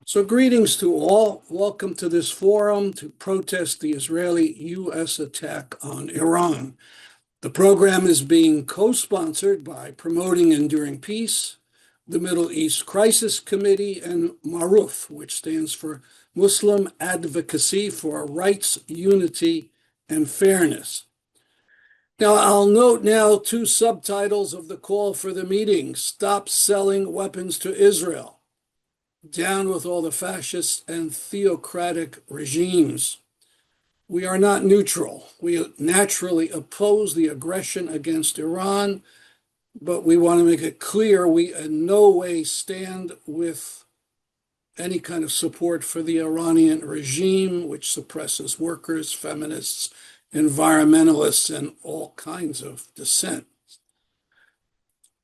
So greetings to all. Welcome to this forum to protest the Israeli-U.S. attack on Iran. The program is being co-sponsored by Promoting Enduring Peace, the Middle East Crisis Committee, and Maruf, which stands for Muslim Advocacy for Rights, Unity, and Fairness. Now, I'll note now two subtitles of the call for the meeting: Stop Selling Weapons to Israel. Down with all the fascists and theocratic regimes. We are not neutral. We naturally oppose the aggression against Iran, but we want to make it clear we in no way stand with any kind of support for the Iranian regime, which suppresses workers, feminists, environmentalists, and all kinds of dissent.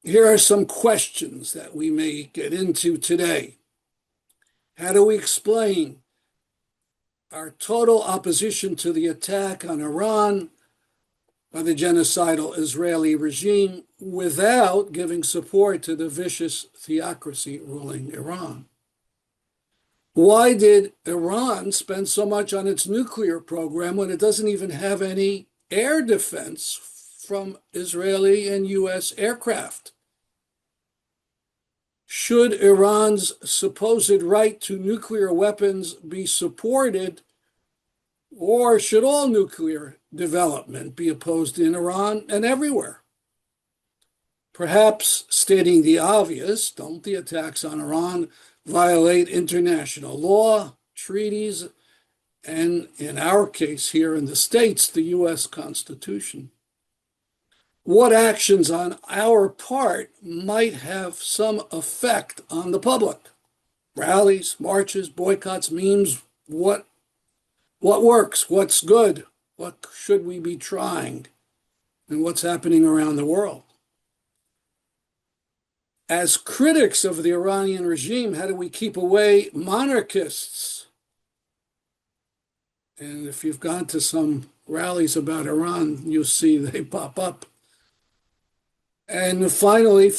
Here are some questions that we may get into today. How do we explain our total opposition to the attack on Iran by the genocidal Israeli regime without giving support to the vicious theocracy ruling Iran? Why did Iran spend so much on its nuclear program when it doesn't even have any air defense from Israeli and U.S. aircraft? Should Iran's supposed right to nuclear weapons be supported, or should all nuclear development be opposed in Iran and everywhere? Perhaps stating the obvious, don't the attacks on Iran violate international law, treaties, and in our case here in the States, the U.S. Constitution? What actions on our part might have some effect on the public? Rallies, marches, boycotts, memes, what works? What's good? What should we be trying? And what's happening around the world? As critics of the Iranian regime, how do we keep away monarchists? And if you've gone to some rallies about Iran, you'll see they pop up. And finally,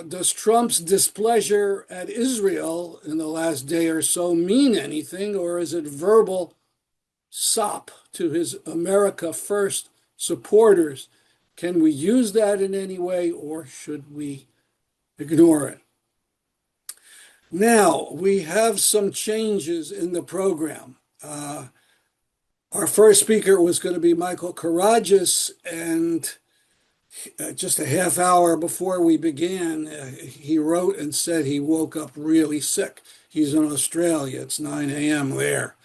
does Trump's displeasure at Israel in the last day or so mean anything, or is it verbal sop to his America First supporters? Can we use that in any way, or should we ignore it? Now, we have some changes in the program. Our first speaker was going to be Michael Karagias, and just a half hour before we began, he wrote and said he woke up really sick. He's in Australia. It's 9 a.m. there.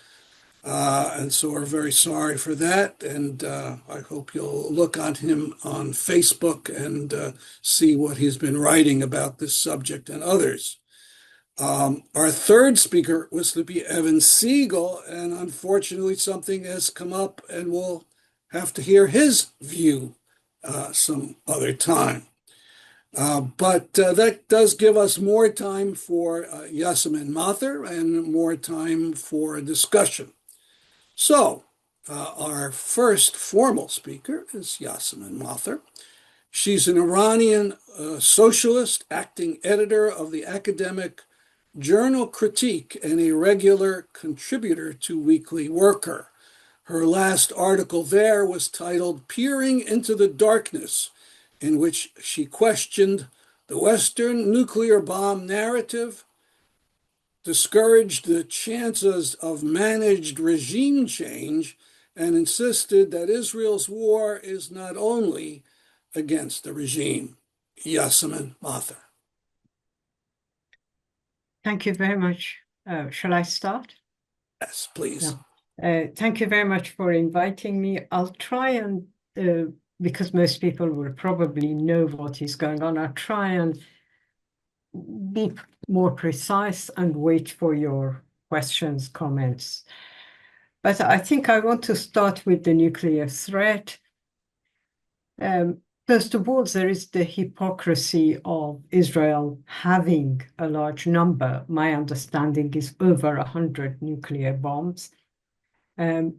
And so we're very sorry for that. And I hope you'll look on him on Facebook and see what he's been writing about this subject and others. Our third speaker was to be Evan Siegel, and unfortunately something has come up and we'll have to hear his view some other time. But that does give us more time for Yassamine Mather and more time for discussion. So our first formal speaker is Yassamine Mather. She's an Iranian socialist, acting editor of the academic journal Critique, and a regular contributor to Weekly Worker. Her last article there was titled Peering into the Darkness, in which she questioned the Western nuclear bomb narrative, discouraged the chances of managed regime change, and insisted that Israel's war is not only against the regime. Yassamine Mather. Thank you very much. Shall I start? Yes, please. No. Thank you very much for inviting me. I'll try and, because most people will probably know what is going on, I'll try and be more precise and wait for your questions, comments. But I think I want to start with the nuclear threat. First of all, there is the hypocrisy of Israel having a large number. My understanding is over 100 nuclear bombs.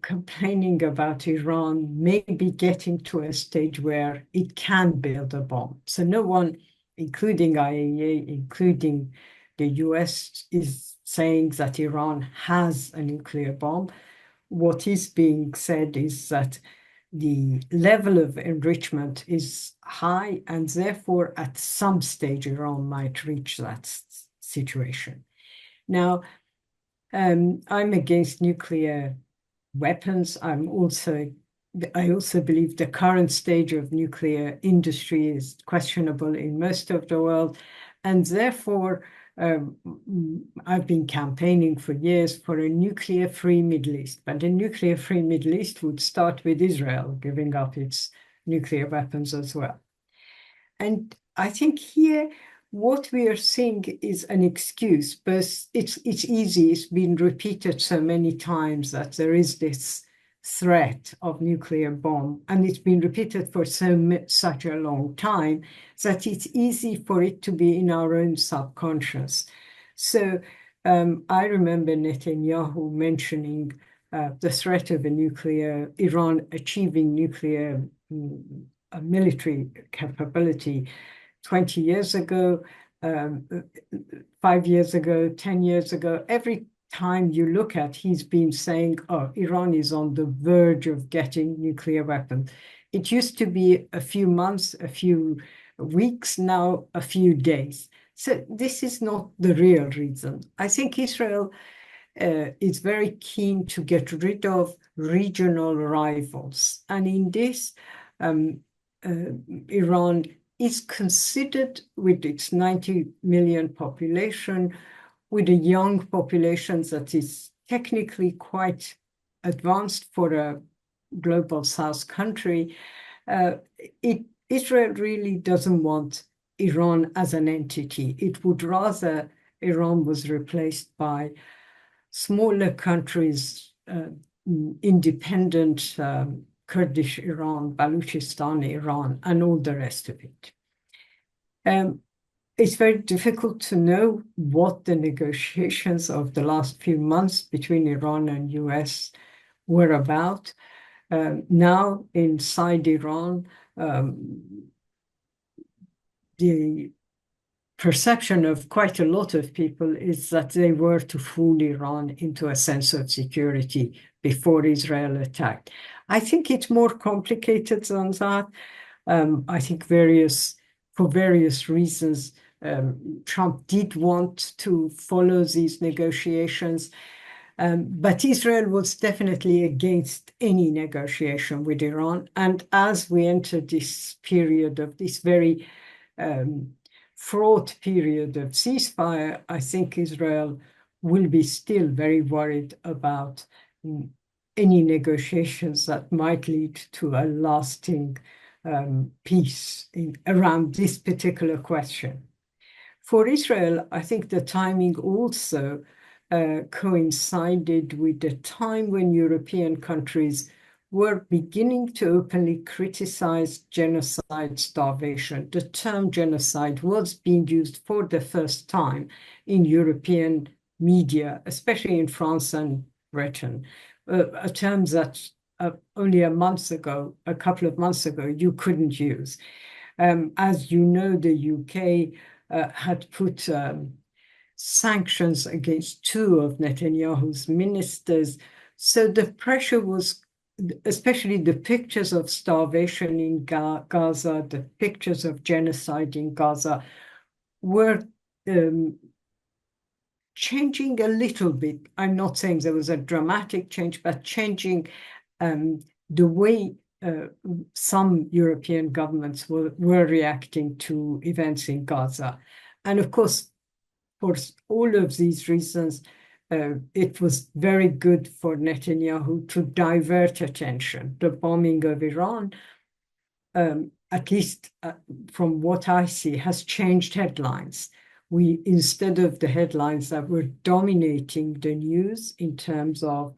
Complaining about Iran maybe getting to a stage where it can build a bomb. So no one, including IAEA, including the US is saying that Iran has a nuclear bomb. What is being said is that the level of enrichment is high, and therefore at some stage Iran might reach that situation. Now, I'm against nuclear weapons. I also believe the current stage of nuclear industry is questionable in most of the world, and therefore I've been campaigning for years for a nuclear-free Middle East. But a nuclear-free Middle East would start with Israel giving up its nuclear weapons as well. And I think here what we are seeing is an excuse, but it's easy. It's been repeated so many times that there is this threat of nuclear bomb, and it's been repeated for such a long time that it's easy for it to be in our own subconscious. So I remember Netanyahu mentioning the threat of Iran achieving nuclear military capability 20 years ago, 5 years ago, 10 years ago. Every time you look at, he's been saying, oh, Iran is on the verge of getting nuclear weapons. It used to be a few months, a few weeks, now a few days. So this is not the real reason. I think Israel is very keen to get rid of regional rivals. And in this, Iran is considered, with its 90 million population, with a young population that is technically quite advanced for a global South country, Israel really doesn't want Iran as an entity. It would rather Iran was replaced by smaller countries, independent Kurdish Iran, Baluchistan Iran, and all the rest of it. It's very difficult to know what the negotiations of the last few months between Iran and US were about. Now, inside Iran, the perception of quite a lot of people is that they were to fool Iran into a sense of security before Israel attacked. I think it's more complicated than that. I think for various reasons, Trump did want to follow these negotiations, but Israel was definitely against any negotiation with Iran. And as we enter this period of this very fraught period of ceasefire, I think Israel will be still very worried about any negotiations that might lead to a lasting peace around this particular question. For Israel, I think the timing also coincided with the time when European countries were beginning to openly criticize genocide, starvation. The term genocide was being used for the first time in European media, especially in France and Britain, a term that only a couple of months ago, you couldn't use. As you know, the UK had put sanctions against 2 of Netanyahu's ministers. So the pressure was, especially the pictures of starvation in Gaza, the pictures of genocide in Gaza, were changing a little bit. I'm not saying there was a dramatic change, but changing the way some European governments were reacting to events in Gaza. And of course, for all of these reasons, it was very good for Netanyahu to divert attention. The bombing of Iran, at least from what I see, has changed headlines. Instead of the headlines that were dominating the news in terms of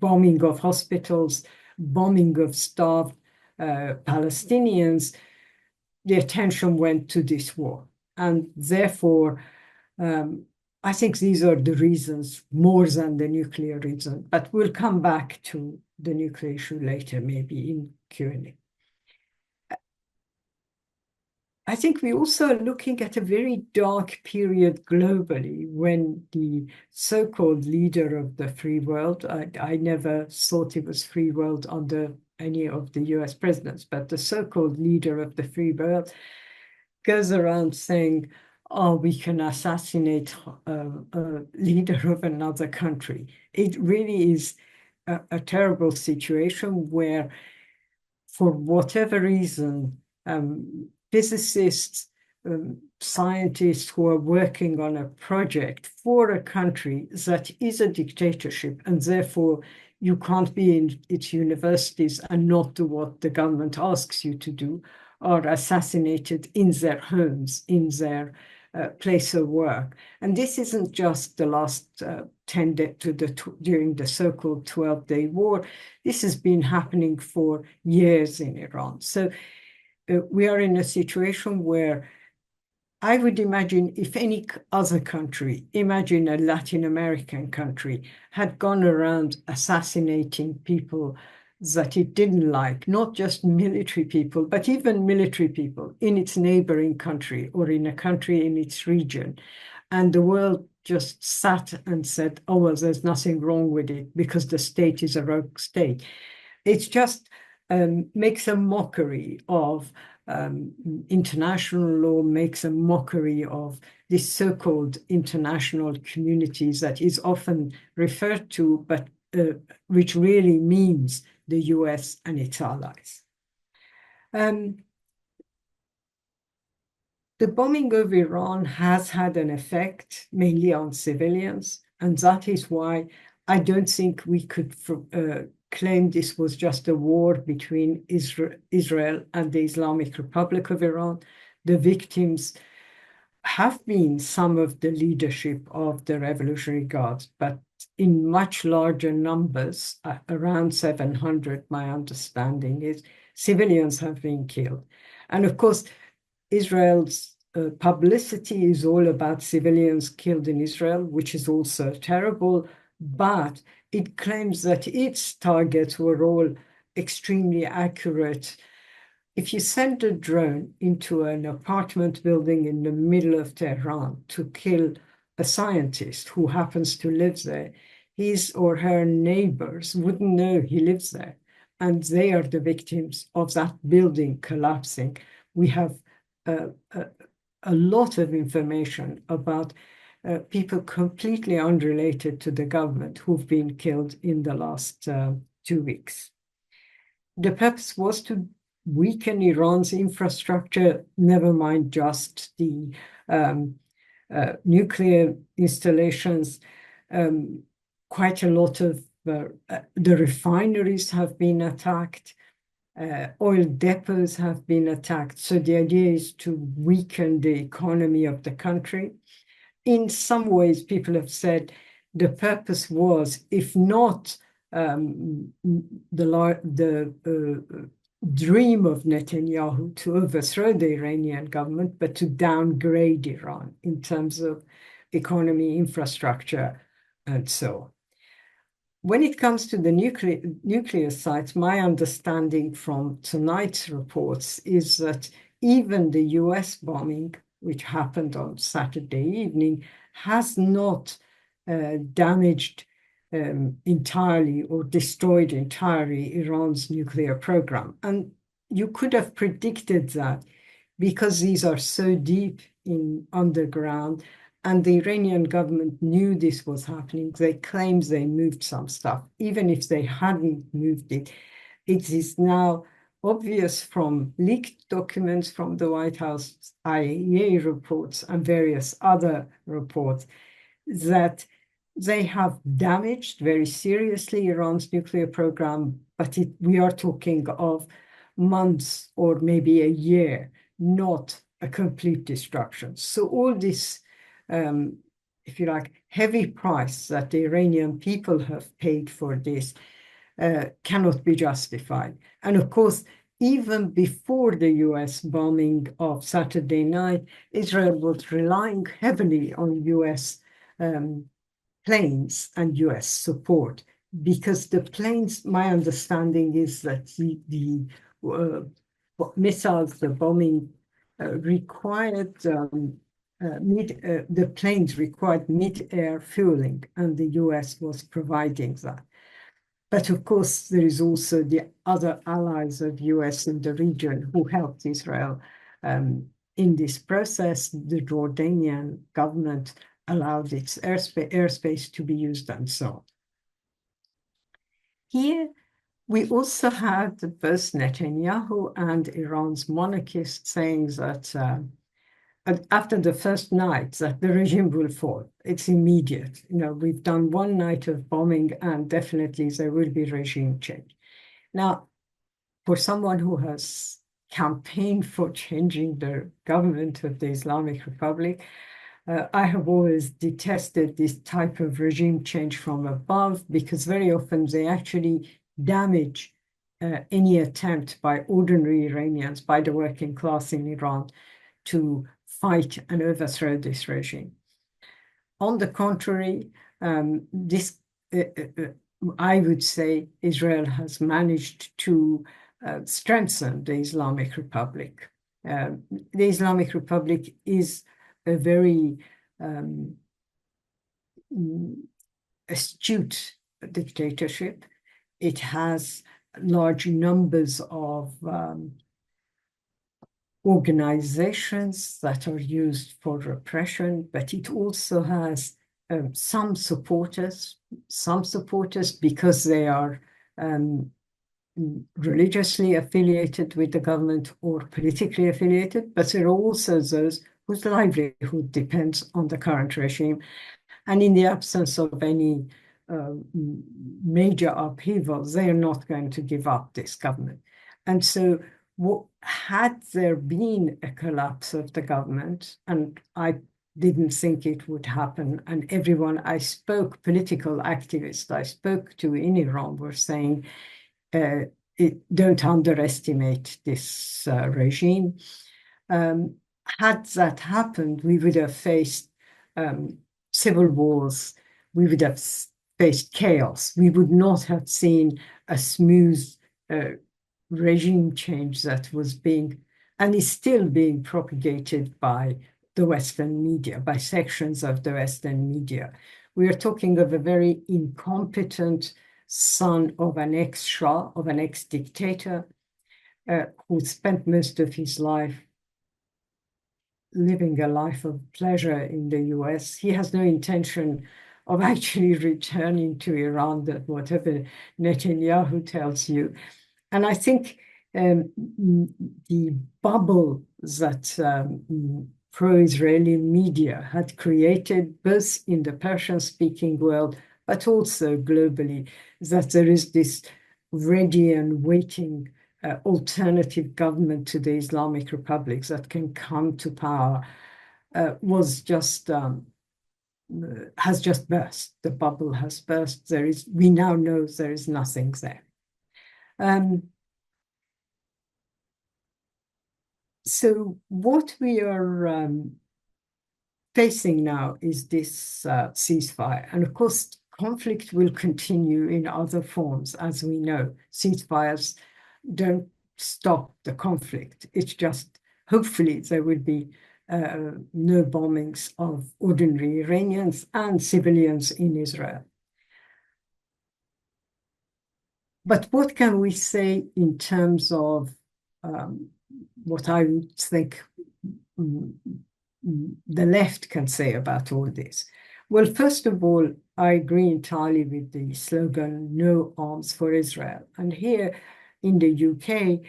bombing of hospitals, bombing of starved Palestinians, the attention went to this war. And therefore, I think these are the reasons more than the nuclear reason. But we'll come back to the nuclear issue later, maybe in Q&A. I think we're also looking at a very dark period globally when the so-called leader of the free world, I never thought it was free world under any of the US presidents, but the so-called leader of the free world goes around saying, oh, we can assassinate a leader of another country. It really is a terrible situation where, for whatever reason, physicists, scientists who are working on a project for a country that is a dictatorship, and therefore you can't be in its universities and not do what the government asks you to do, are assassinated in their homes, in their place of work. And this isn't just the last 10 days during the so-called 12-day war. This has been happening for years in Iran. So we are in a situation where I would imagine if any other country, imagine a Latin American country, had gone around assassinating people that it didn't like, not just military people, but even military people in its neighboring country or in a country in its region. And the world just sat and said, oh, well, there's nothing wrong with it because the state is a rogue state. It just makes a mockery of international law, makes a mockery of this so-called international community that is often referred to, but which really means the US and its allies. The bombing of Iran has had an effect mainly on civilians, and that is why I don't think we could claim this was just a war between Israel and the Islamic Republic of Iran. The victims have been some of the leadership of the Revolutionary Guards, but in much larger numbers, around 700, my understanding is, civilians have been killed. And of course, Israel's publicity is all about civilians killed in Israel, which is also terrible, but it claims that its targets were all extremely accurate. If you send a drone into an apartment building in the middle of Tehran to kill a scientist who happens to live there, his or her neighbors wouldn't know he lives there. And they are the victims of that building collapsing. We have a lot of information about people completely unrelated to the government who've been killed in the last 2 weeks. The purpose was to weaken Iran's infrastructure, never mind just the nuclear installations. Quite a lot of the refineries have been attacked. Oil depots have been attacked. So the idea is to weaken the economy of the country. In some ways, people have said the purpose was, if not the dream of Netanyahu to overthrow the Iranian government, but to downgrade Iran in terms of economy, infrastructure, and so on. When it comes to the nuclear sites, my understanding from tonight's reports is that even the US bombing, which happened on Saturday evening, has not damaged entirely or destroyed entirely Iran's nuclear program. And you could have predicted that because these are so deep in underground, and the Iranian government knew this was happening. They claimed they moved some stuff. Even if they hadn't moved it, it is now obvious from leaked documents from the White House, IAEA reports, and various other reports that they have damaged very seriously Iran's nuclear program, but we are talking of months or maybe a year, not a complete destruction. So all this, if you like, heavy price that the Iranian people have paid for this cannot be justified. And of course, even before the US bombing of Saturday night, Israel was relying heavily on US planes and US support, because the planes, my understanding is that the missiles, the bombing required the planes required mid-air fueling, and the US was providing that. But of course, there is also the other allies of US in the region who helped Israel in this process. The Jordanian government allowed its airspace to be used and so on. Here, we also had both Netanyahu and Iran's monarchist saying that after the first night that the regime will fall. It's immediate. We've done one night of bombing and definitely there will be regime change. Now, for someone who has campaigned for changing the government of the Islamic Republic, I have always detested this type of regime change from above because very often they actually damage any attempt by ordinary Iranians, by the working class in Iran, to fight and overthrow this regime. On the contrary, I would say Israel has managed to strengthen the Islamic Republic. The Islamic Republic is a very astute dictatorship. It has large numbers of organizations that are used for repression, but it also has some supporters because they are religiously affiliated with the government or politically affiliated, but there are also those whose livelihood depends on the current regime. And in the absence of any major upheaval, they are not going to give up this government. And so had there been a collapse of the government, and I didn't think it would happen, and everyone I spoke, political activists I spoke to in Iran were saying, don't underestimate this regime. Had that happened, we would have faced civil wars, we would have faced chaos. We would not have seen a smooth regime change that was being, and is still being propagated by the Western media, by sections of the Western media. We are talking of a very incompetent son of an ex-Shah, of an ex-dictator, who spent most of his life living a life of pleasure in the US. He has no intention of actually returning to Iran, that whatever Netanyahu tells you. And I think the bubble that pro-Israeli media had created, both in the Persian-speaking world, but also globally, that there is this ready and waiting alternative government to the Islamic Republic that can come to power, has just burst. The bubble has burst. We now know there is nothing there. So what we are facing now is this ceasefire. And of course, conflict will continue in other forms, as we know. Ceasefires don't stop the conflict. It's just, hopefully, there will be no bombings of ordinary Iranians and civilians in Israel. But what can we say in terms of what I would think the left can say about all this? Well, first of all, I agree entirely with the slogan, "No arms for Israel." And here in the UK,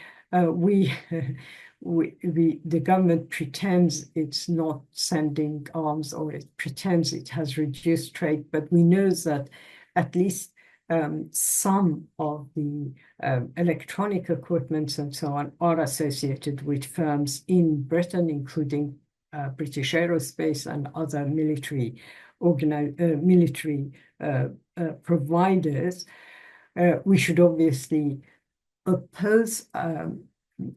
the government pretends it's not sending arms, or it pretends it has reduced trade, but we know that at least some of the electronic equipment and so on are associated with firms in Britain, including British Aerospace and other military providers. We should obviously oppose,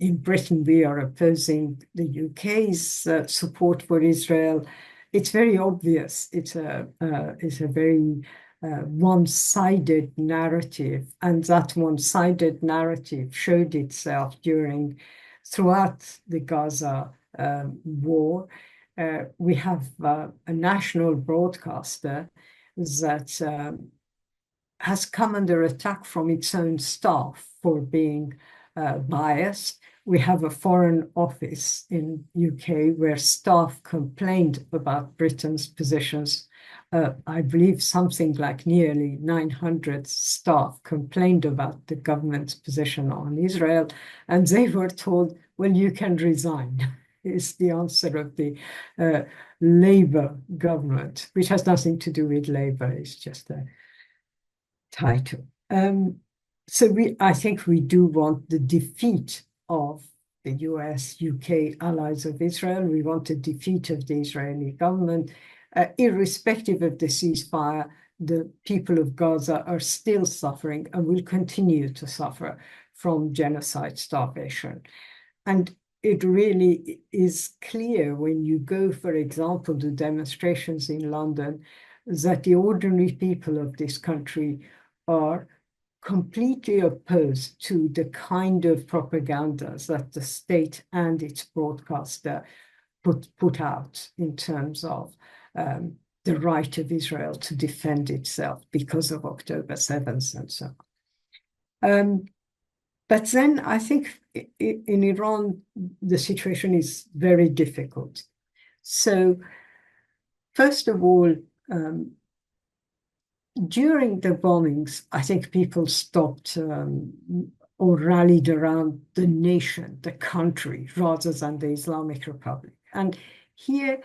in Britain, we are opposing the UK's support for Israel. It's very obvious. It's a very one-sided narrative, and that one-sided narrative showed itself throughout the Gaza war. We have a national broadcaster that has come under attack from its own staff for being biased. We have a foreign office in UK where staff complained about Britain's positions. I believe something like nearly 900 staff complained about the government's position on Israel, and they were told, well, you can resign, is the answer of the Labour government, which has nothing to do with Labour, it's just a title. So I think we do want the defeat of the US, UK allies of Israel. We want the defeat of the Israeli government. Irrespective of the ceasefire, the people of Gaza are still suffering and will continue to suffer from genocide, starvation. And it really is clear when you go, for example, to demonstrations in London, that the ordinary people of this country are completely opposed to the kind of propaganda that the state and its broadcaster put out in terms of the right of Israel to defend itself because of October 7th and so on. But then I think in Iran, the situation is very difficult. So first of all, during the bombings, I think people stopped or rallied around the nation, the country, rather than the Islamic Republic. And here,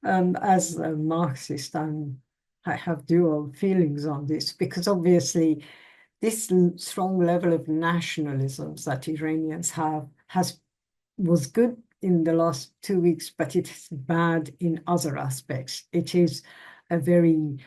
as a Marxist, I have dual feelings on this, because obviously this strong level of nationalism that Iranians have was good in the last 2 weeks, but it's bad in other aspects. It is a very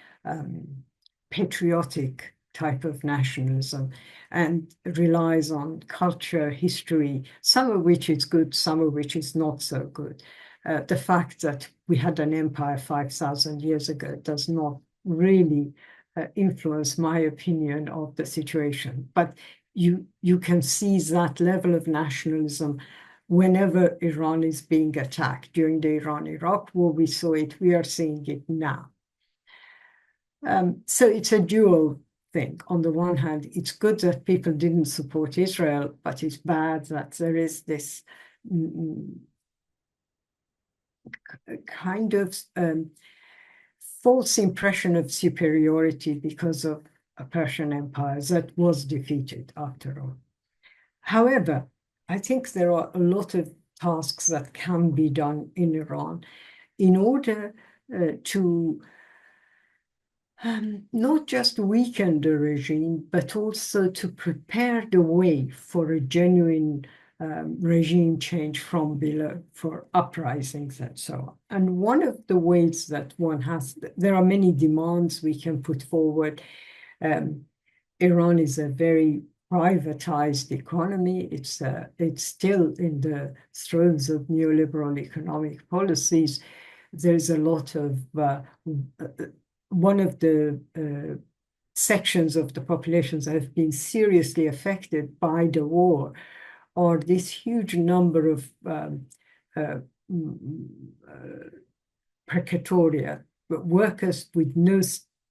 patriotic type of nationalism and relies on culture, history, some of which is good, some of which is not so good. The fact that we had an empire 5,000 years ago does not really influence my opinion of the situation. But you can see that level of nationalism whenever Iran is being attacked. During the Iran-Iraq war, we saw it. We are seeing it now. So it's a dual thing. On the one hand, it's good that people didn't support Israel, but it's bad that there is this kind of false impression of superiority because of a Persian empire that was defeated after all. However, I think there are a lot of tasks that can be done in Iran in order to not just weaken the regime, but also to prepare the way for a genuine regime change from below, for uprisings and so on. And one of the ways that one has, there are many demands we can put forward. Iran is a very privatized economy. It's still in the throes of neoliberal economic policies. There's a lot of one of the sections of the populations that have been seriously affected by the war are this huge number of precatoria, workers with no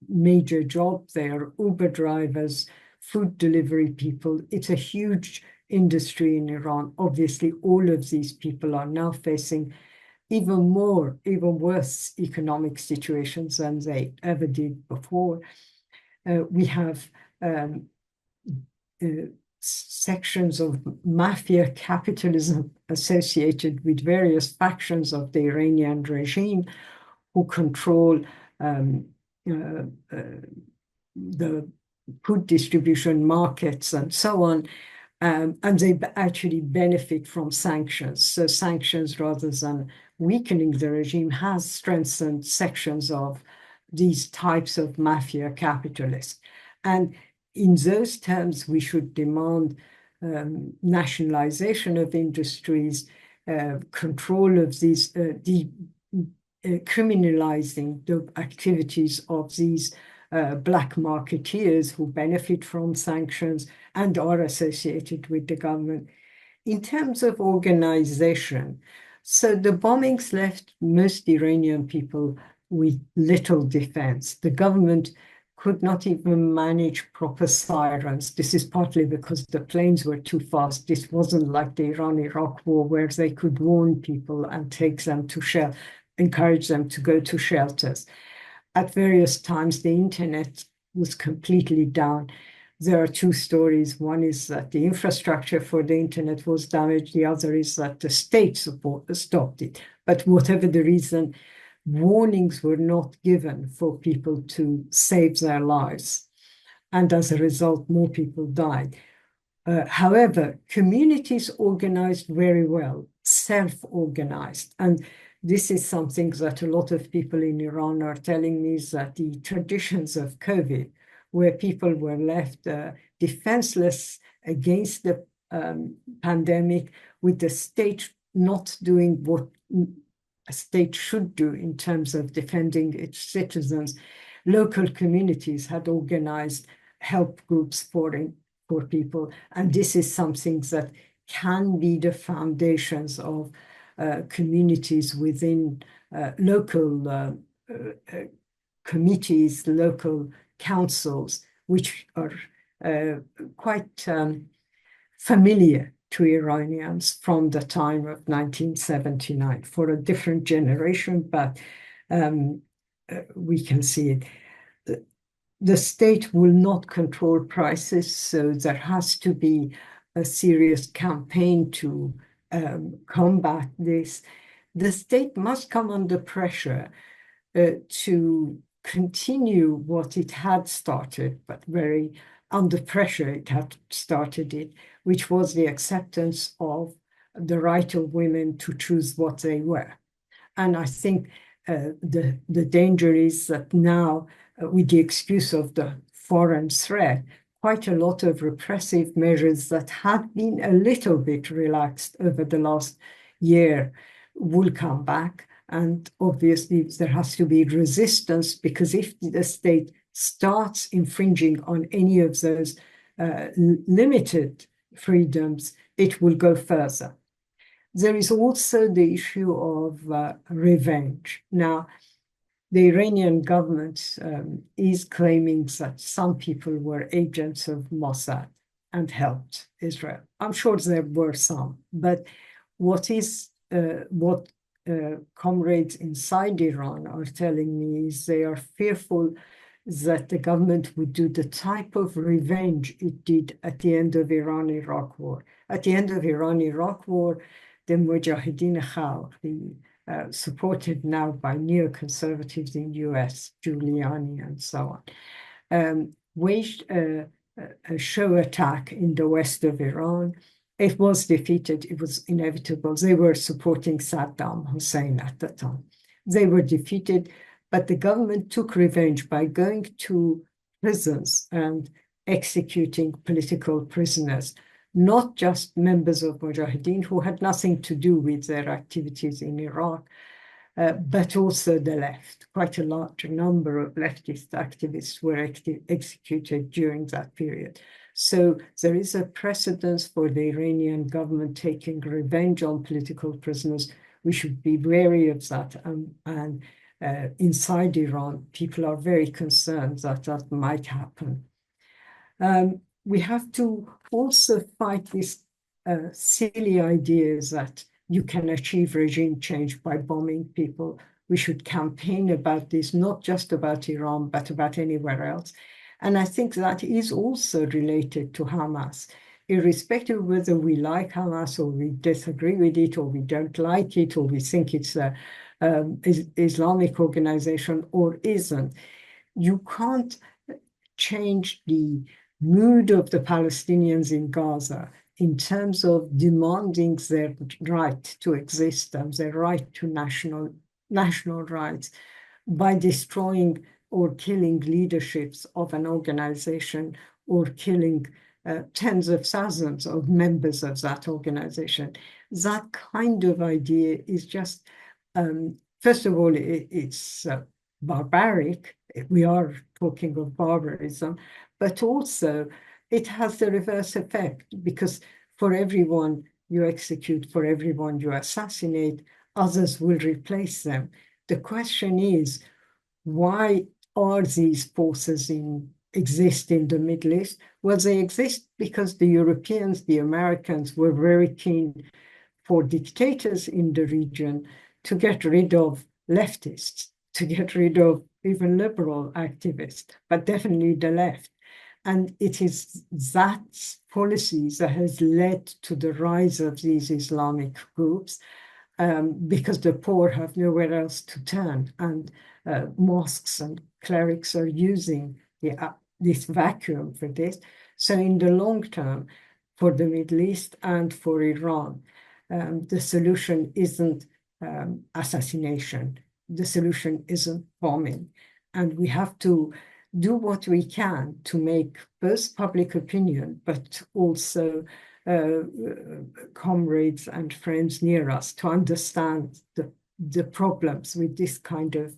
major job. They are Uber drivers, food delivery people. It's a huge industry in Iran. Obviously, all of these people are now facing even worse economic situations than they ever did before. We have sections of mafia capitalism associated with various factions of the Iranian regime who control the food distribution markets and so on. And they actually benefit from sanctions. So sanctions, rather than weakening the regime, has strengthened sections of these types of mafia capitalists. And in those terms, we should demand nationalization of industries, control of these, criminalizing the activities of these black marketeers who benefit from sanctions and are associated with the government. In terms of organization, So the bombings left most Iranian people with little defense. The government could not even manage proper sirens. This is partly because the planes were too fast. This wasn't like the Iran-Iraq war where they could warn people and take them to shelter, encourage them to go to shelters. At various times, the internet was completely down. There are two stories. One is that the infrastructure for the internet was damaged. The other is that the state stopped it. But whatever the reason, warnings were not given for people to save their lives. And as a result, more people died. However, communities organized very well, self-organized. And this is something that a lot of people in Iran are telling me, is that the traditions of COVID, where people were left defenseless against the pandemic, with the state not doing what a state should do in terms of defending its citizens, local communities had organized help groups for people. And this is something that can be the foundations of communities within local committees, local councils, which are quite familiar to Iranians from the time of 1979 for a different generation, but we can see it. The state will not control prices, so there has to be a serious campaign to combat this. The state must come under pressure to continue what it had started, but very under pressure it had started it, which was the acceptance of the right of women to choose what they were. And I think the danger is that now, with the excuse of the foreign threat, quite a lot of repressive measures that had been a little bit relaxed over the last year will come back. And obviously, there has to be resistance, because if the state starts infringing on any of those limited freedoms, it will go further. There is also the issue of revenge. Now, the Iranian government is claiming that some people were agents of Mossad and helped Israel. I'm sure there were some, but what comrades inside Iran are telling me is they are fearful that the government would do the type of revenge it did at the end of Iran-Iraq war. At the end of Iran-Iraq war, the Mujahideen Khalq, supported now by neoconservatives in US, Giuliani and so on, waged a show attack in the west of Iran. It was defeated. It was inevitable. They were supporting Saddam Hussein at the time. They were defeated, but the government took revenge by going to prisons and executing political prisoners, not just members of Mujahideen who had nothing to do with their activities in Iraq, but also the left. Quite a large number of leftist activists were executed during that period. So there is a precedence for the Iranian government taking revenge on political prisoners. We should be wary of that. And inside Iran, people are very concerned that that might happen. We have to also fight this silly ideas that you can achieve regime change by bombing people. We should campaign about this, not just about Iran, but about anywhere else. And I think that is also related to Hamas, irrespective of whether we like Hamas or we disagree with it or we don't like it or we think it's an Islamic organization or isn't. You can't change the mood of the Palestinians in Gaza in terms of demanding their right to exist and their right to national rights by destroying or killing leaderships of an organization or killing tens of thousands of members of that organization. That kind of idea is just, first of all, it's barbaric. We are talking of barbarism, but also it has the reverse effect, because for everyone you execute, for everyone you assassinate, others will replace them. The question is, why are these forces exist in the Middle East? Well, they exist because the Europeans, the Americans, were very keen for dictators in the region to get rid of leftists, to get rid of even liberal activists, but definitely the left. And it is that policy that has led to the rise of these Islamic groups, because the poor have nowhere else to turn. And mosques and clerics are using this vacuum for this. So in the long term, for the Middle East and for Iran, the solution isn't assassination. The solution isn't bombing. And we have to do what we can to make both public opinion, but also comrades and friends near us to understand the problems with this kind of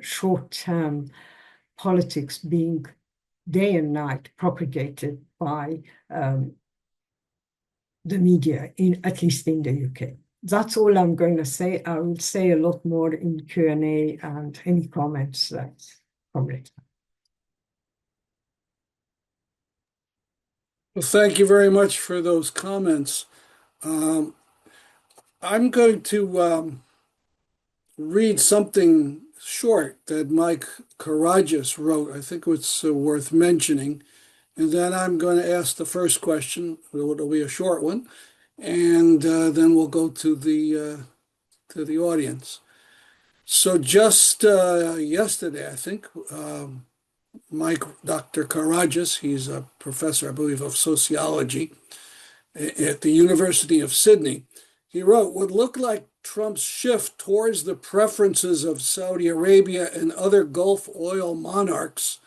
short-term politics being day and night propagated by the media, at least in the UK. That's all I'm going to say. I will say a lot more in Q&A and any comments that comrades. Well, thank you very much for those comments. I'm going to read something short that Mike Karagias wrote. I think it's worth mentioning. And then I'm going to ask the first question. It'll be a short one. And then we'll go to the audience. So just yesterday, I think, Dr. Karagias, he's a professor, I believe, of sociology at the University of Sydney. He wrote, "What looked like Trump's shift towards the preferences of Saudi Arabia and other Gulf oil monarchs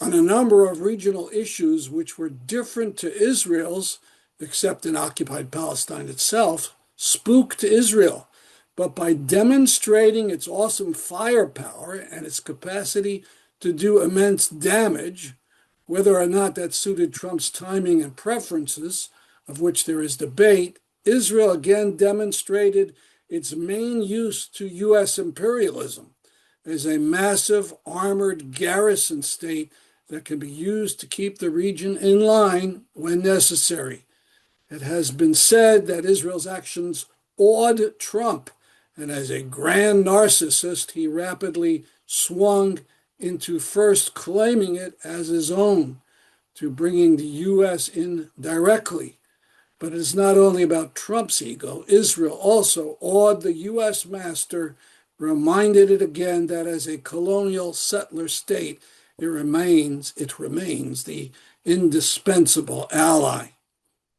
on a number of regional issues which were different to Israel's, except in occupied Palestine itself, spooked Israel. But by demonstrating its awesome firepower and its capacity to do immense damage, whether or not that suited Trump's timing and preferences, of which there is debate, Israel again demonstrated its main use to U.S. imperialism as a massive armored garrison state that can be used to keep the region in line when necessary. It has been said that Israel's actions awed Trump, and as a grand narcissist, he rapidly swung into first claiming it as his own, to bringing the U.S. in directly. But it is not only about Trump's ego. Israel also awed the U.S. master, reminded it again that as a colonial settler state, it remains the indispensable ally."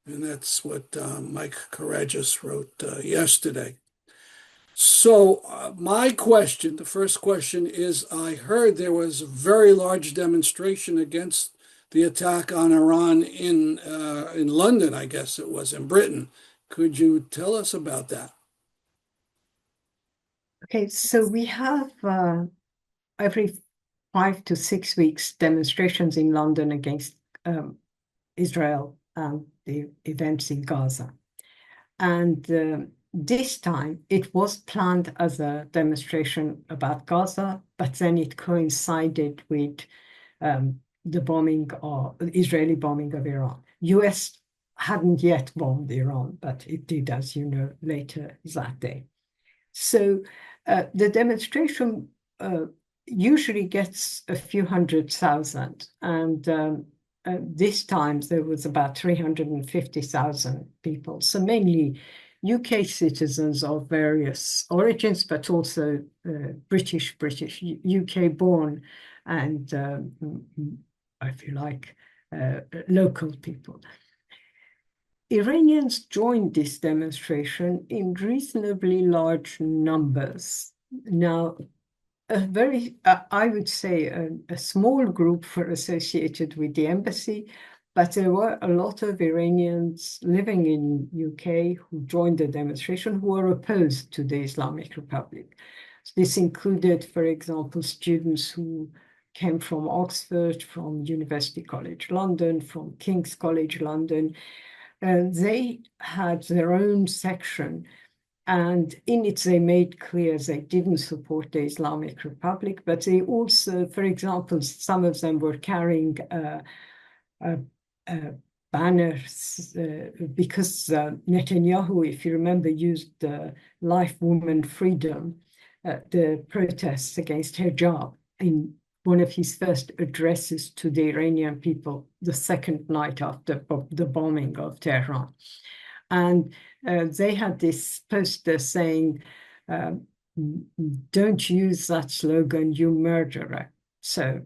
And that's what Mike Karagias wrote yesterday. So the first question is, I heard there was a very large demonstration against the attack on Iran in London, I guess it was, in Britain. Could you tell us about that? Okay, so we have every 5 to 6 weeks demonstrations in London against Israel and the events in Gaza. And this time it was planned as a demonstration about Gaza, but then it coincided with the Israeli bombing of Iran. US hadn't yet bombed Iran, but it did, as you know, later that day. So the demonstration usually gets a few 100,000, and this time there was about 350,000 people. So mainly UK citizens of various origins, but also British, UK born, and I feel like local people. Iranians joined this demonstration in reasonably large numbers. Now, I would say a small group were associated with the embassy, but there were a lot of Iranians living in UK who joined the demonstration who were opposed to the Islamic Republic. This included, for example, students who came from Oxford, from University College London, from King's College London, they had their own section, and in it they made clear they didn't support the Islamic Republic, but they also, for example, some of them were carrying banners because Netanyahu, if you remember, used life, woman, freedom, the protests against hijab in one of his first addresses to the Iranian people the second night after the bombing of Tehran. And they had this poster saying, don't use that slogan, you murderer. So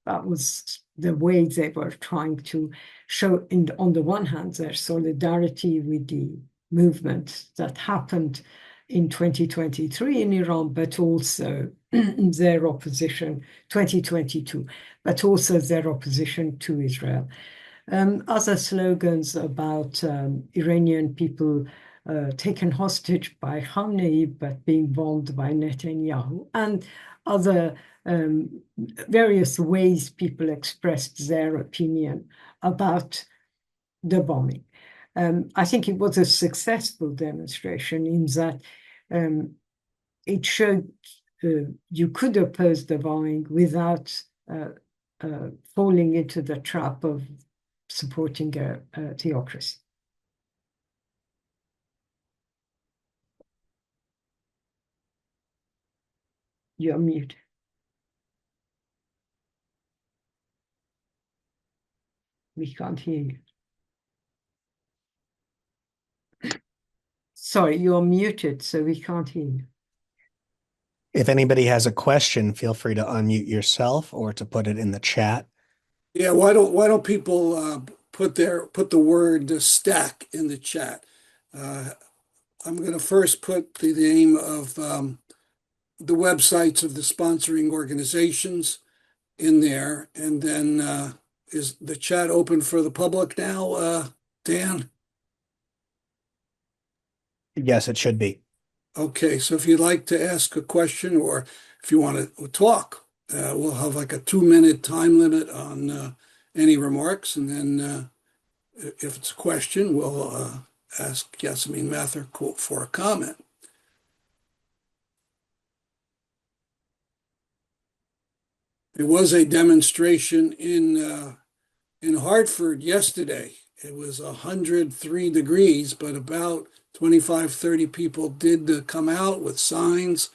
that was the way they were trying to show, on the one hand, their solidarity with the movement that happened in 2023 in Iran, but also their opposition, 2022, but also their opposition to Israel. Other slogans about Iranian people taken hostage by Khamenei, but being bombed by Netanyahu, and other various ways people expressed their opinion about the bombing. I think it was a successful demonstration in that it showed you could oppose the bombing without falling into the trap of supporting a theocracy. You're mute. We can't hear you. Sorry, you're muted, so we can't hear you. If anybody has a question, feel free to unmute yourself or to put it in the chat. Yeah, why don't people put the word stack in the chat? I'm going to first put the name of the websites of the sponsoring organizations in there, and then is the chat open for the public now, Dan? Yes, it should be. Okay, so if you'd like to ask a question or if you want to talk, we'll have like a 2-minute time limit on any remarks, and then if it's a question, we'll ask Yassamine Mather for a comment. There was a demonstration in Hartford yesterday. It was 103 degrees, but about 25, 30 people did come out with signs.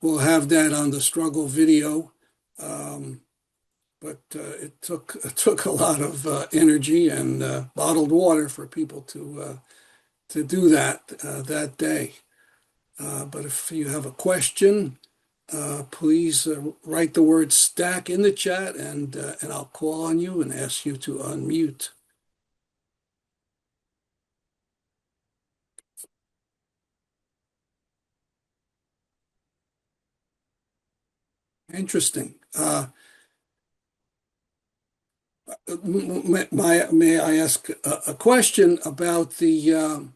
We'll have that on the struggle video. But it took a lot of energy and bottled water for people to do that day. But if you have a question, please write the word stack in the chat, and I'll call on you and ask you to unmute. Interesting. May I ask a question about the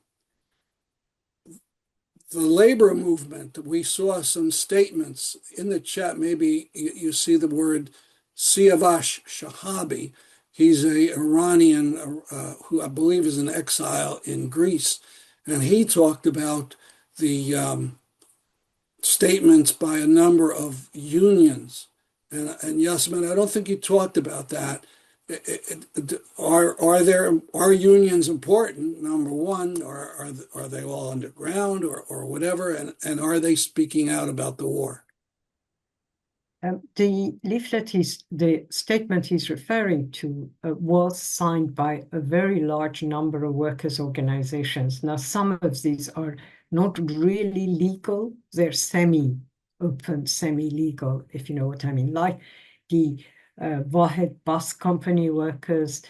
labor movement? We saw some statements in the chat. Maybe you see the word Siavash Shahabi. He's an Iranian who I believe is in exile in Greece. And he talked about the statements by a number of unions. And Yasmin, I don't think you talked about that. Are unions important, number one, or are they all underground or whatever? And are they speaking out about the war? The leaflet the statement he's referring to was signed by a very large number of workers' organizations. Now, some of these are not really legal. They're semi-open, semi-legal, if you know what I mean, like the Wahed Bus Company workers,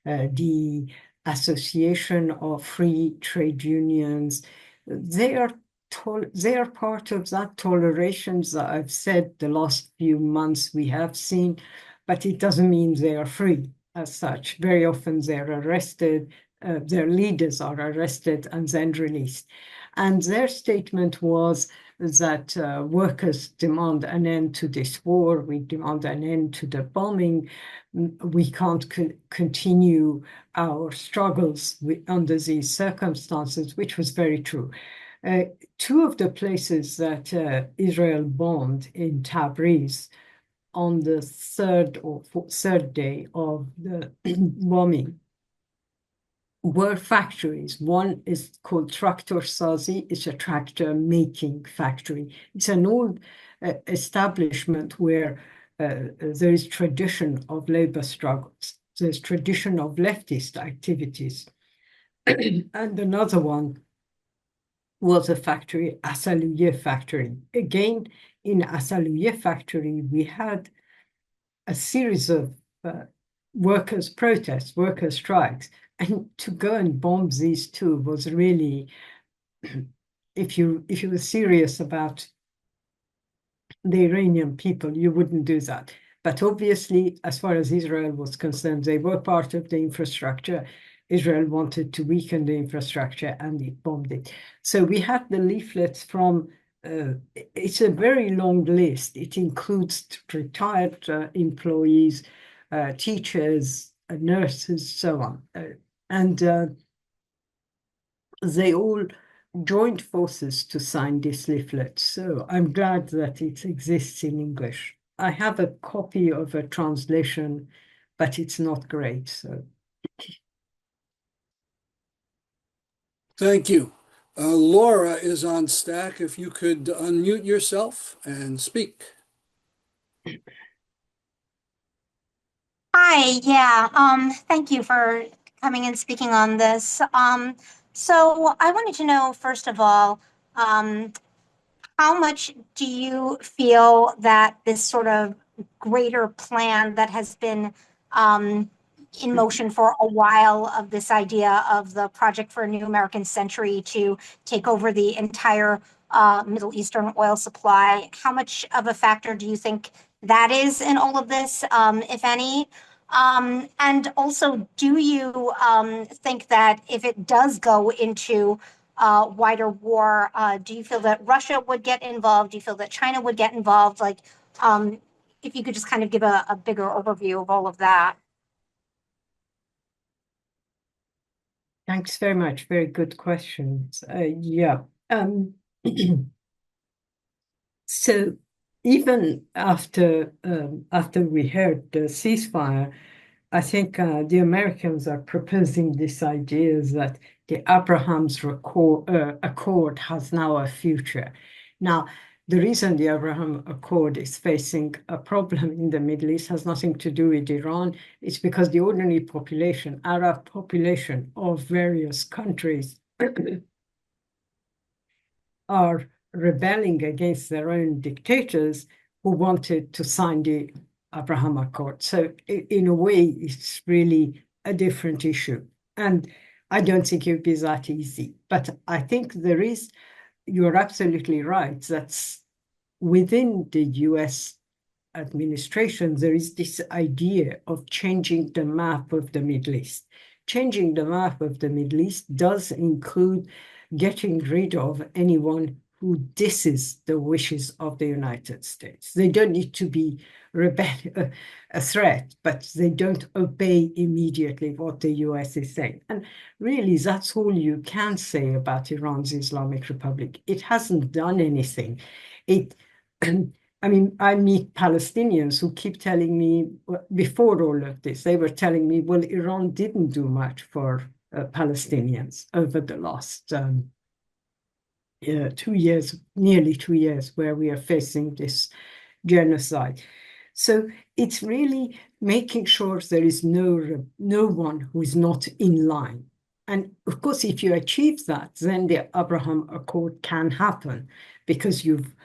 the Association of Free Trade Unions. They are part of that toleration that I've said the last few months we have seen, but it doesn't mean they are free as such. Very often they're arrested, their leaders are arrested and then released. And their statement was that workers demand an end to this war, we demand an end to the bombing, we can't continue our struggles under these circumstances, which was very true. Two of the places that Israel bombed in Tabriz on the third day of the bombing were factories. One is called Tractor Sazi. It's a tractor making factory. It's an old establishment where there is tradition of labor struggles. There's tradition of leftist activities. And another one was a factory, Asaluye factory. Again, in Asaluye factory, we had a series of workers' protests, workers' strikes. And to go and bomb these two was really, if you were serious about the Iranian people, you wouldn't do that. But obviously, as far as Israel was concerned, they were part of the infrastructure. Israel wanted to weaken the infrastructure and it bombed it. So we had the leaflets from, it's a very long list. It includes retired employees, teachers, nurses, so on. And they all joined forces to sign this leaflet. So I'm glad that it exists in English. I have a copy of a translation, but it's not great. So Thank you. Laura is on stack. If you could unmute yourself and speak. Hi, yeah, thank you for coming and speaking on this. So I wanted to know, first of all, how much do you feel that this sort of greater plan that has been in motion for a while of this idea of the Project for a New American Century to take over the entire Middle Eastern oil supply, how much of a factor do you think that is in all of this, if any? And also, do you think that if it does go into wider war, do you feel that Russia would get involved? Do you feel that China would get involved? Like, if you could just kind of give a bigger overview of all of that. thanks very much. Very good questions. Yeah. So even after we heard the ceasefire, I think the Americans are proposing this idea that the Abraham's Accord has now a future. Now, the reason the Abraham Accord is facing a problem in the Middle East has nothing to do with Iran. It's because the ordinary population, Arab population of various countries are rebelling against their own dictators who wanted to sign the Abraham Accord. So in a way, it's really a different issue. And I don't think it would be that easy. But I think you're absolutely right, that within the US administration, there is this idea of changing the map of the Middle East. Changing the map of the Middle East does include getting rid of anyone who disses the wishes of the United States. They don't need to be a threat, but they don't obey immediately what the US is saying. And really, that's all you can say about Iran's Islamic Republic. It hasn't done anything. I mean, I meet Palestinians who keep telling me, before all of this, they were telling me, well, Iran didn't do much for Palestinians over the last 2 years, nearly 2 years, where we are facing this genocide. So it's really making sure there is no one who is not in line. And of course, if you achieve that, then the Abraham Accord can happen, because you've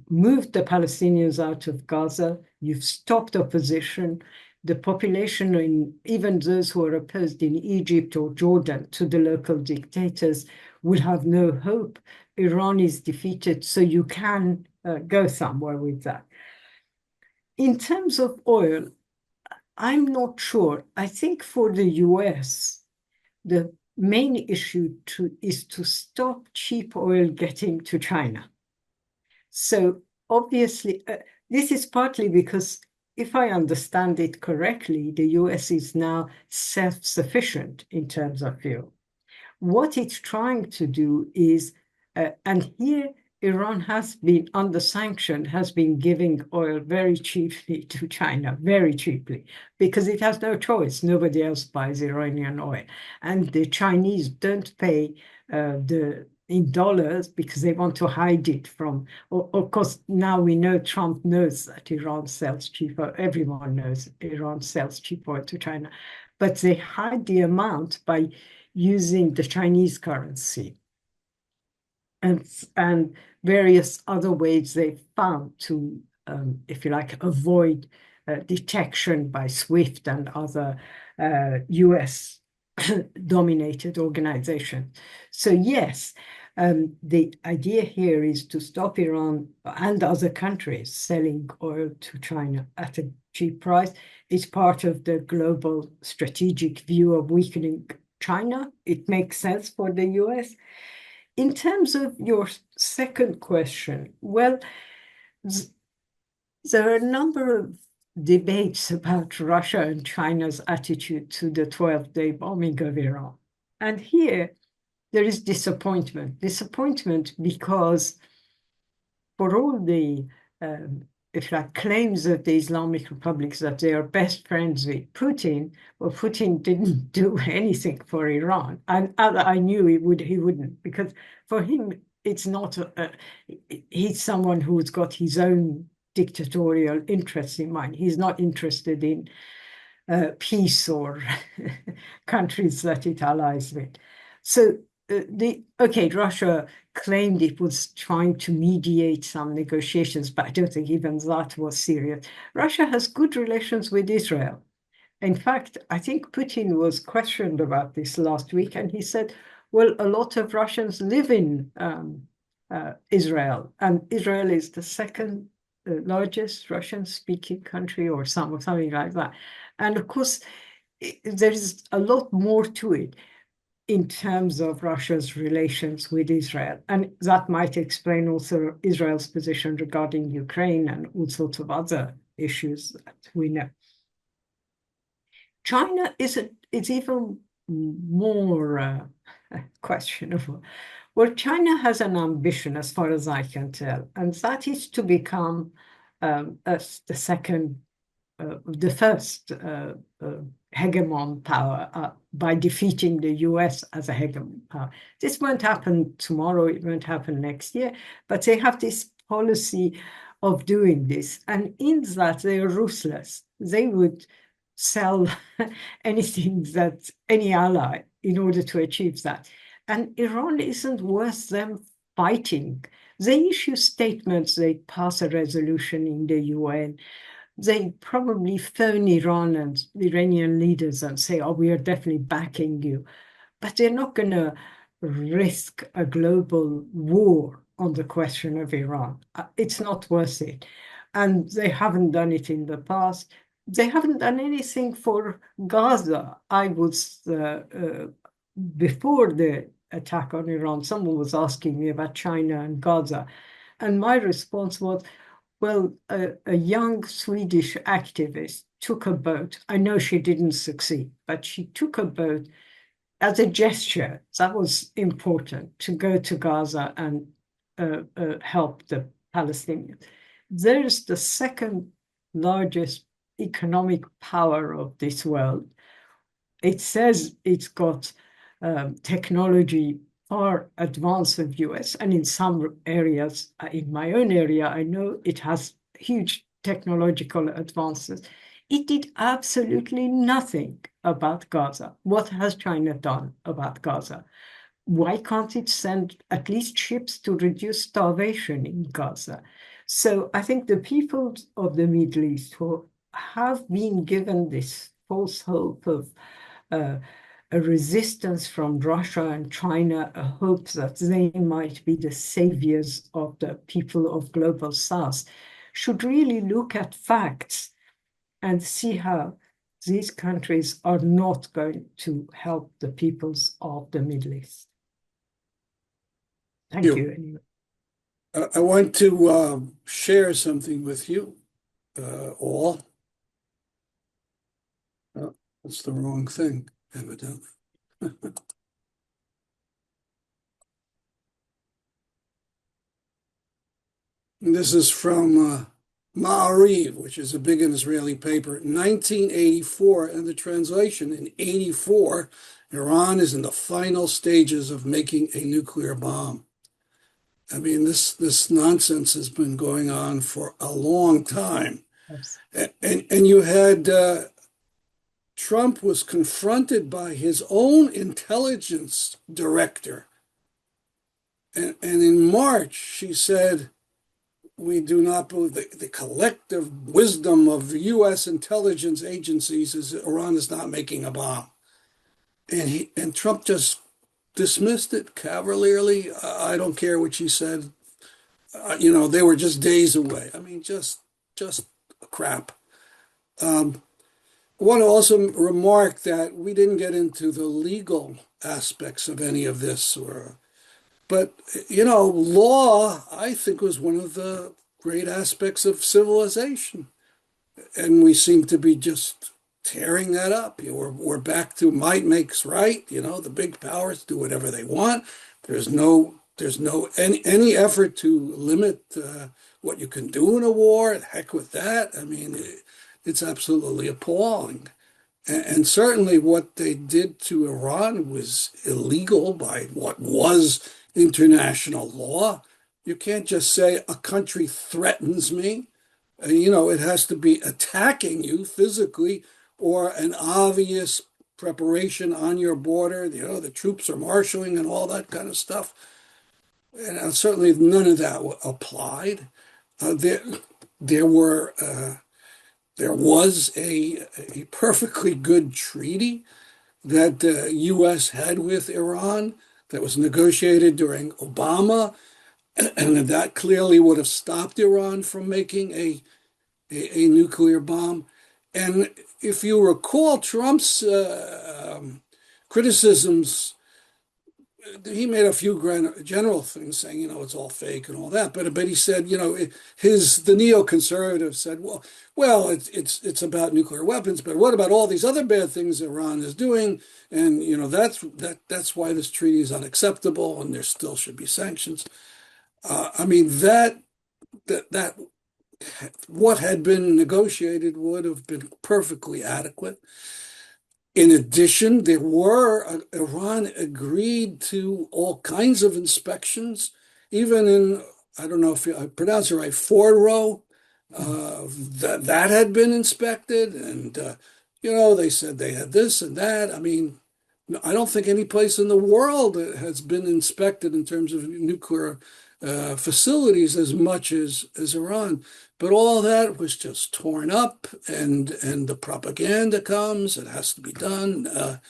moved the Palestinians out of Gaza, you've stopped opposition, the population, even those who are opposed in Egypt or Jordan to the local dictators, will have no hope. Iran is defeated, so you can go somewhere with that. In terms of oil, I'm not sure. I think for the US, the main issue is to stop cheap oil getting to China. So obviously, this is partly because if I understand it correctly, the US is now self-sufficient in terms of fuel. What it's trying to do is, and here Iran has been under sanction, has been giving oil very cheaply to China, very cheaply, because it has no choice. Nobody else buys Iranian oil. And the Chinese don't pay in dollars because they want to hide it from, of course, now we know Trump knows that Iran sells cheaper. Everyone knows Iran sells cheap oil to China, but they hide the amount by using the Chinese currency and various other ways they found to, if you like, avoid detection by SWIFT and other US dominated organizations. So yes, the idea here is to stop Iran and other countries selling oil to China at a cheap price. It's part of the global strategic view of weakening China. It makes sense for the US. In terms of your second question, well, there are a number of debates about Russia and China's attitude to the 12-day bombing of Iran. And here, there is disappointment. Disappointment because for all the, if you like, claims of the Islamic republics that they are best friends with Putin, well, Putin didn't do anything for Iran. And I knew he wouldn't, because for him, it's not, he's someone who's got his own dictatorial interests in mind. He's not interested in peace or countries that it allies with. So Russia claimed it was trying to mediate some negotiations, but I don't think even that was serious. Russia has good relations with Israel. In fact, I think Putin was questioned about this last week, and he said, well, a lot of Russians live in Israel, and Israel is the second largest Russian-speaking country or something like that. And of course, there is a lot more to it in terms of Russia's relations with Israel. And that might explain also Israel's position regarding Ukraine and all sorts of other issues that we know. China it's even more questionable. Well, China has an ambition, as far as I can tell, and that is to become the first hegemon power by defeating the US as a hegemon power. This won't happen tomorrow, it won't happen next year, but they have this policy of doing this. And in that, they are ruthless. They would sell anything that any ally in order to achieve that. And Iran isn't worth them fighting. They issue statements, they pass a resolution in the UN. They probably phone Iran and the Iranian leaders and say, oh, we are definitely backing you. But they're not going to risk a global war on the question of Iran. It's not worth it. And they haven't done it in the past. They haven't done anything for Gaza. I was, before the attack on Iran, someone was asking me about China and Gaza. And my response was, well, a young Swedish activist took a boat. I know she didn't succeed, but she took a boat as a gesture. That was important, to go to Gaza and help the Palestinians. There's the second largest economic power of this world. It says it's got technology far advanced of US, and in some areas, in my own area, I know it has huge technological advances. It did absolutely nothing about Gaza. What has China done about Gaza? Why can't it send at least ships to reduce starvation in Gaza? So I think the people of the Middle East who have been given this false hope of a resistance from Russia and China, a hope that they might be the saviors of the people of Global South, should really look at facts and see how these countries are not going to help the peoples of the Middle East. Thank you. Anyway. I want to share something with you all. Oh, that's the wrong thing, evidently. And this is from Ma'ariv, which is a big Israeli paper, 1984, and the translation in 84, Iran is in the final stages of making a nuclear bomb. I mean, this nonsense has been going on for a long time. Yes. And you had Trump was confronted by his own intelligence director. And in March, she said, we do not believe the collective wisdom of the U.S. intelligence agencies is Iran is not making a bomb. And Trump just dismissed it cavalierly. I don't care what she said. They were just days away. I mean, just crap. I want to also remark that we didn't get into the legal aspects of any of this, but law, I think, was one of the great aspects of civilization, and we seem to be just tearing that up. We're back to might makes right. The big powers do whatever they want. There's no any effort to limit what you can do in a war. Heck with that. I mean, it's absolutely appalling. And certainly what they did to Iran was illegal by what was international law. You can't just say a country threatens me. It has to be attacking you physically or an obvious preparation on your border. The troops are marshaling and all that kind of stuff. And certainly none of that applied. There was a perfectly good treaty that the U.S. had with Iran that was negotiated during Obama, and that clearly would have stopped Iran from making a nuclear bomb. And if you recall Trump's criticisms, he made a few general things saying, it's all fake and all that. But he said, the neoconservatives said, well, it's about nuclear weapons, but what about all these other bad things Iran is doing? And that's why this treaty is unacceptable, and there still should be sanctions. I mean that what had been negotiated would have been perfectly adequate. In addition, Iran agreed to all kinds of inspections, even in, I don't know if I pronounce it right, Fordow, that had been inspected. And, they said they had this and that. I mean, I don't think any place in the world has been inspected in terms of nuclear facilities as much as Iran. But all that was just torn up, and the propaganda comes. It has to be done.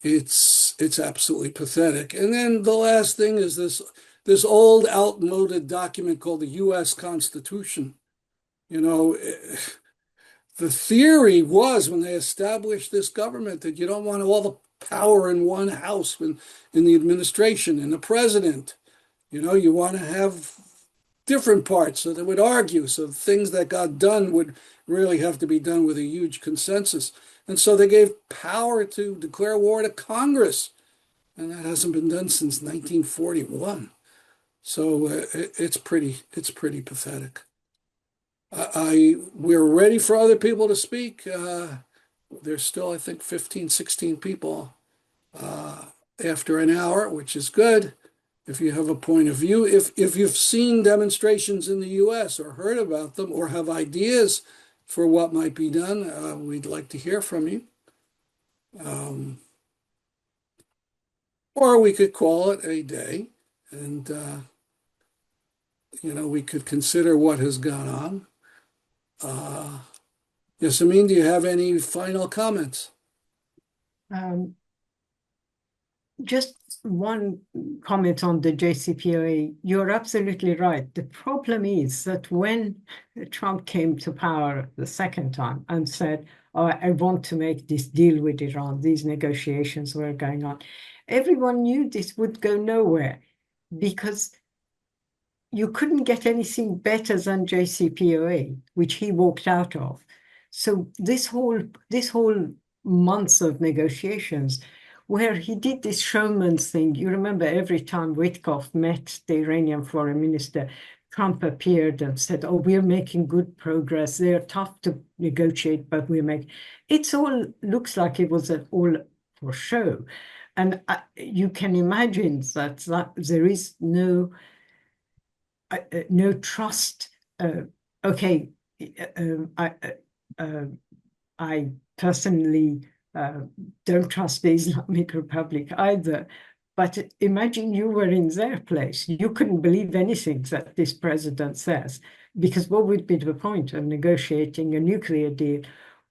It's absolutely pathetic. And then the last thing is this old, outmoded document called the U.S. Constitution. The theory was when they established this government that you don't want all the power in one house in the administration and the president. You want to have different parts so they would argue. So things that got done would really have to be done with a huge consensus. And so they gave power to declare war to Congress. And that hasn't been done since 1941. So it's pretty pathetic. We're ready for other people to speak. There's still, I think, 15, 16 people after an hour, which is good. If you have a point of view, if you've seen demonstrations in the U.S. or heard about them or have ideas for what might be done, we'd like to hear from you. Or we could call it a day and, we could consider what has gone on. Yassamine, do you have any final comments? Just one comment on the JCPOA. You're absolutely right. The problem is that when Trump came to power the second time and said, oh, I want to make this deal with Iran, these negotiations were going on, everyone knew this would go nowhere because you couldn't get anything better than JCPOA, which he walked out of. So this whole month of negotiations, where he did this showman thing, you remember every time Witkoff met the Iranian foreign minister, Trump appeared and said, "Oh, we're making good progress. They're tough to negotiate, but we're making." It's all looks like it was all for show, and you can imagine that there is no trust. Okay, I personally don't trust the Islamic Republic either. But imagine you were in their place. You couldn't believe anything that this president says, because what would be the point of negotiating a nuclear deal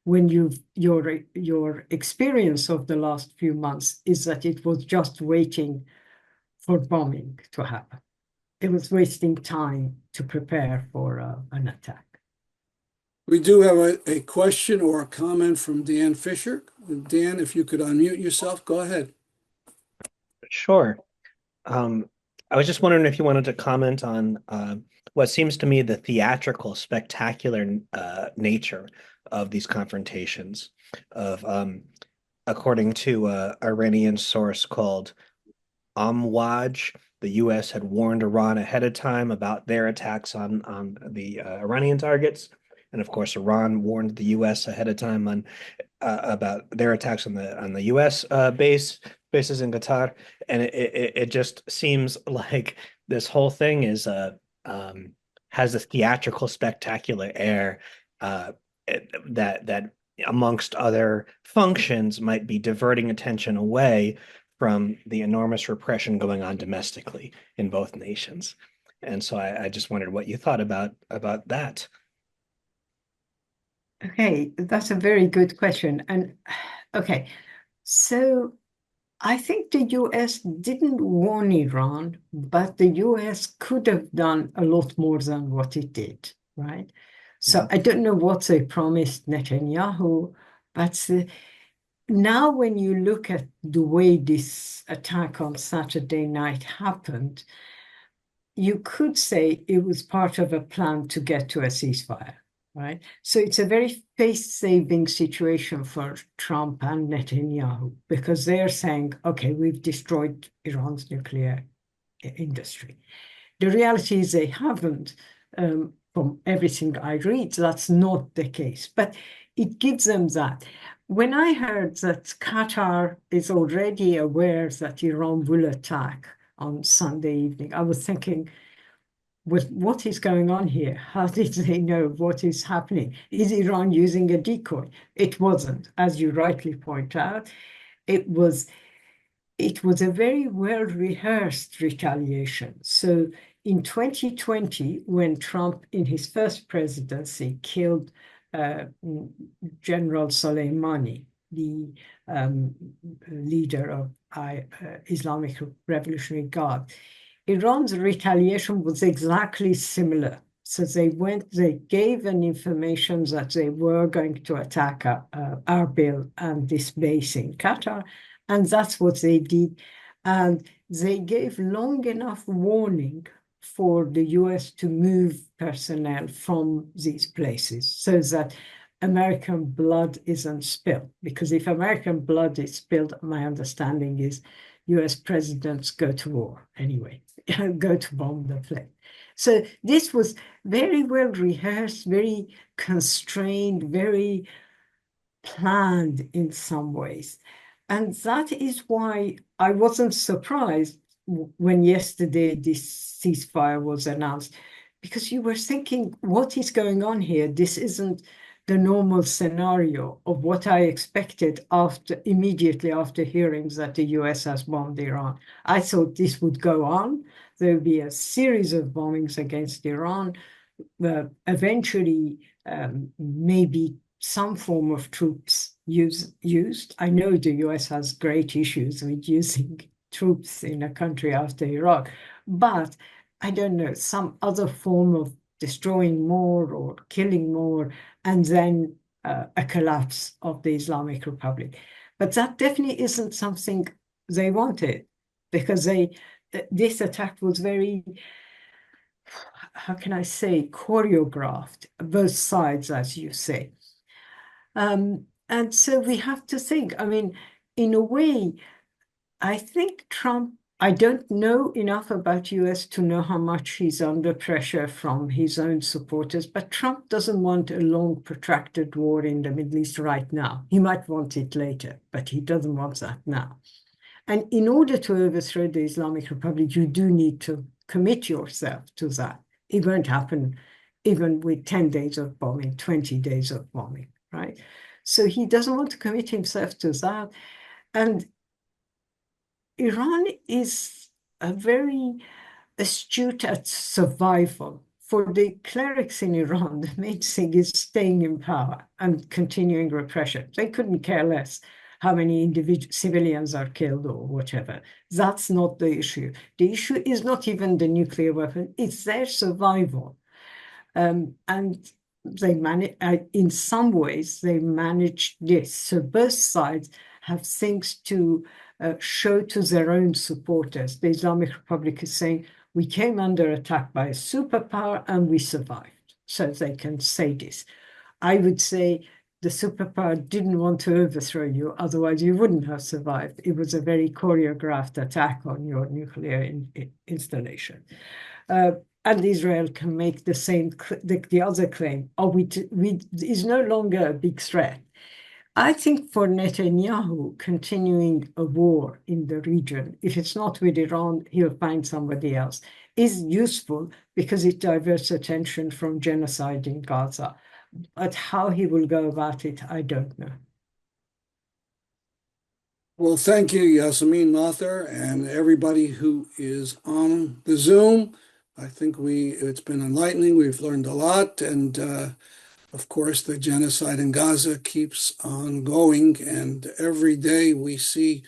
when your experience of the last few months is that it was just waiting for bombing to happen. It was wasting time to prepare for an attack. We do have a question or a comment from Dan Fisher. Dan, if you could unmute yourself, go ahead. Sure. I was just wondering if you wanted to comment on what seems to me the theatrical, spectacular nature of these confrontations. According to an Iranian source called Amwaj, the U.S. had warned Iran ahead of time about their attacks on the Iranian targets. And of course, Iran warned the U.S. ahead of time on about their attacks on the U.S. bases in Qatar, and it just seems like this whole thing is has a theatrical, spectacular air that amongst other functions might be diverting attention away from the enormous repression going on domestically in both nations. And so I just wondered what you thought about that. Okay, that's a very good question. And okay, so I think the US didn't warn Iran, but the US could have done a lot more than what it did, right? So I don't know what they promised Netanyahu, but now when you look at the way this attack on Saturday night happened, you could say it was part of a plan to get to a ceasefire. Right. So it's a very face-saving situation for Trump and Netanyahu, because they're saying, okay, we've destroyed Iran's nuclear industry. The reality is they haven't. From everything I read, that's not the case, but it gives them that. When I heard that Qatar is already aware that Iran will attack on Sunday evening, I was thinking, what is going on here? How did they know what is happening? Is Iran using a decoy? It wasn't, as you rightly point out. It was a very well-rehearsed retaliation. So in 2020, when Trump, in his first presidency, killed General Soleimani, the leader of Islamic Revolutionary Guard, Iran's retaliation was exactly similar. So they gave an information that they were going to attack Erbil and this base in Qatar, and that's what they did. And they gave long enough warning for the US to move personnel from these places so that American blood isn't spilled. Because if American blood is spilled, my understanding is US presidents go to war anyway. Go to bomb the place. So this was very well rehearsed, very constrained, very planned in some ways. And that is why I wasn't surprised when yesterday this ceasefire was announced, because you were thinking, what is going on here? This isn't the normal scenario of what I expected immediately after hearing that the US has bombed Iran. I thought this would go on. There would be a series of bombings against Iran. Eventually, maybe some form of troops used. I know the US has great issues with using troops in a country after Iraq, but I don't know, some other form of destroying more or killing more, and then a collapse of the Islamic Republic. But that definitely isn't something they wanted, because this attack was very how can I say, choreographed, both sides, as you say. And so we have to think, I mean, in a way, I think Trump, I don't know enough about US to know how much he's under pressure from his own supporters, but Trump doesn't want a long, protracted war in the Middle East right now. He might want it later, but he doesn't want that now. And in order to overthrow the Islamic Republic, you do need to commit yourself to that. It won't happen even with 10 days of bombing, 20 days of bombing, right? So he doesn't want to commit himself to that. And Iran is a very astute at survival. For the clerics in Iran, the main thing is staying in power and continuing repression. They couldn't care less how many individual civilians are killed or whatever. That's not the issue. The issue is not even the nuclear weapon, it's their survival. And they manage, in some ways, they managed this. So both sides have things to show to their own supporters. The Islamic Republic is saying, we came under attack by a superpower and we survived. So they can say this. I would say the superpower didn't want to overthrow you, otherwise you wouldn't have survived. It was a very choreographed attack on your nuclear installation. And Israel can make the same, the other claim, is no longer a big threat. I think for Netanyahu, continuing a war in the region, if it's not with Iran, he'll find somebody else, is useful because it diverts attention from genocide in Gaza. But how he will go about it, I don't know. Well, thank you, Yassamine Mather, and everybody who is on the Zoom. I think it's been enlightening. We've learned a lot, and of course, the genocide in Gaza keeps on going, and every day we see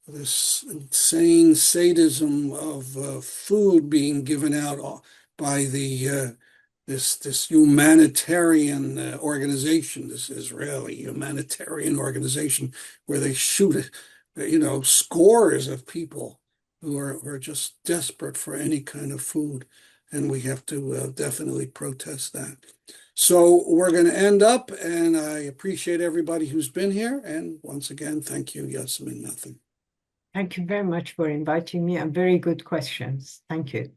this insane sadism of food being given out by this humanitarian organization, this Israeli humanitarian organization, where they shoot, scores of people who are just desperate for any kind of food, and we have to definitely protest that. So we're going to end up, and I appreciate everybody who's been here. And once again, thank you, Yassamine Mather. Thank you very much for inviting me, and very good questions. Thank you.